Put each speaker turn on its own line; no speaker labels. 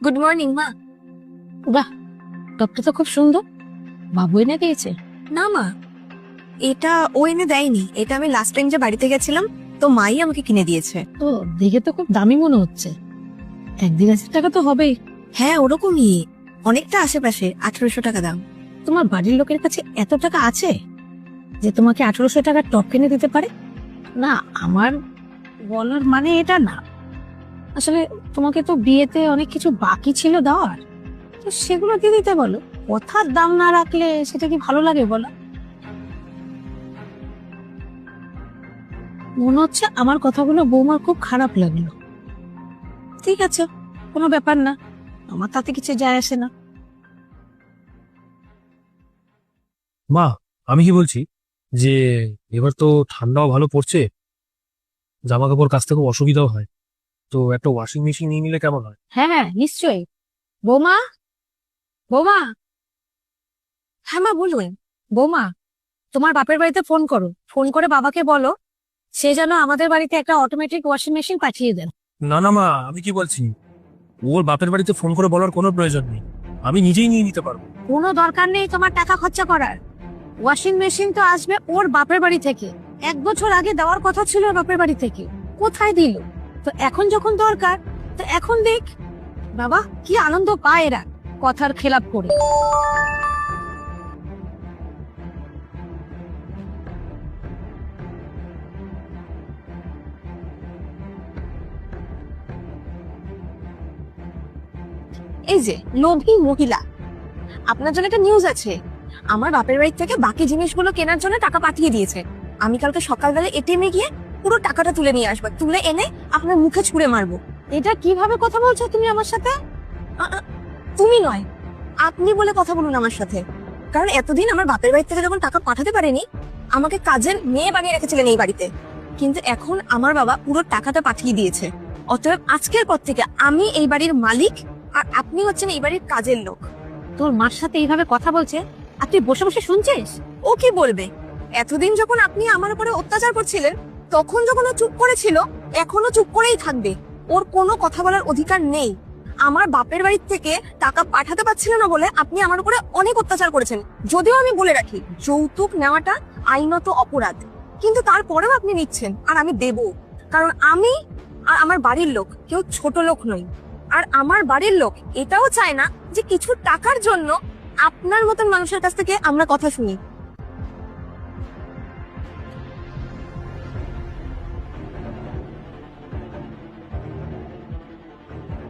Good morning মা।
বাহ, টপটা তো খুব সুন্দর। বাবু এনে দিয়েছে?
না মা, এটা ও এনে দেয়নি, এটা আমি লাস্ট টাইম যে বাড়িতে গেছিলাম তো মাই আমাকে কিনে দিয়েছে।
তো দেখে তো খুব দামি মনে হচ্ছে। 1,000 টাকা তো হবেই।
হ্যাঁ ওরকমই, অনেকটা আশেপাশে, 1800 টাকা দাম।
তোমার বাড়ির লোকের কাছে এত টাকা আছে যে তোমাকে 1800 টাকার টপ কিনে দিতে পারে? না, আমার বলার মানে এটা না। আসলে তোমাকে তো বিয়েতে অনেক কিছু বাকি ছিল দেওয়ার, তো সেগুলো দিয়ে দিতে বলো। কথার দাম না রাখলে সেটা কি ভালো লাগে বলো? মনে হচ্ছে আমার কথাগুলো বৌমার খুব খারাপ লাগলো। ঠিক আছে, কোনো ব্যাপার না, আমার তাতে কিছু যায় আসে না।
মা, আমি কি বলছি যে এবার তো ঠান্ডাও ভালো পড়ছে, জামা কাপড় কাচতে খুব অসুবিধাও হয়, তো একটা ওয়াশিং মেশিন নিয়ে নিলে কেমন হয়?
হ্যাঁ হ্যাঁ, নিশ্চয়ই। বৌমা, বৌমা,
হ্যাঁ মা বলুন।
বৌমা, তোমার বাপের বাড়িতে ফোন করো, ফোন করে বাবাকে বলো সে যেন আমাদের বাড়িতে একটা অটোমেটিক ওয়াশিং মেশিন পাঠিয়ে দেন।
না না মা, আমি কি বলছি, ওর বাপের বাড়িতে ফোন করে বলার কোনো প্রয়োজন নেই, আমি নিজেই নিয়ে নিতে পারবো।
কোনো দরকার নেই তোমার টাকা খরচা করার। ওয়াশিং মেশিন তো আসবে ওর বাপের বাড়ি থেকে। 1 বছর আগে দেওয়ার কথা ছিল ওর বাপের বাড়ি থেকে, কোথায় দিল? তো এখন যখন দরকার, তো এখন দেখ। বাবা, কি আনন্দ পায় এরা কথার খেলাপ করে।
এই যে লোভী মহিলা, আপনার জন্য একটা নিউজ আছে। আমার বাপের বাড়ি থেকে বাকি জিনিসগুলো কেনার জন্য টাকা পাঠিয়ে দিয়েছে। আমি কালকে সকালবেলা এটিএম এ গিয়ে পুরো টাকাটা তুলে নিয়ে আসবো, তুলে এনে আপনার মুখে ছুঁড়ে মারবো।
এটা কিভাবে কথা বলছো তুমি আমার সাথে?
তুমি নয়, আপনি বলে কথা বলুন আমার সাথে। কারণ এতদিন আমার বাপের বাড়ি থেকে যখন টাকা পাঠাতে পারেনি, আমাকে কাজের মেয়ে বানিয়ে রেখেছিলেন এই বাড়িতে। কিন্তু এখন আমার বাবা পুরো টাকাটা পাঠিয়ে দিয়েছে। অতএব আজকের পর থেকে আমি এই বাড়ির মালিক, আর আপনি হচ্ছেন এই বাড়ির কাজের লোক।
তোর মার সাথে এইভাবে কথা বলছে আর তুই বসে বসে শুনছিস?
ও কি বলবে? এতদিন যখন আপনি আমার উপরে অত্যাচার করছিলেন, তখন যখন ও চুপ করেছিল, এখনো চুপ করেই থাকবে। ওর কোনো কথা বলার অধিকার নেই। আমার বাপের বাড়ির থেকে টাকা পাঠাতে পারছিল না বলে আপনি আমার উপরে অনেক অত্যাচার করেছেন। যদিও আমি বলে রাখি, যৌতুক নেওয়াটা আইনত অপরাধ, কিন্তু তারপরেও আপনি নিচ্ছেন, আর আমি দেব। কারণ আমি আর আমার বাড়ির লোক কেউ ছোট লোক নই। আর আমার বাড়ির লোক এটাও চায় না যে কিছু টাকার জন্য আপনার মতন মানুষের কাছ থেকে আমরা কথা শুনি।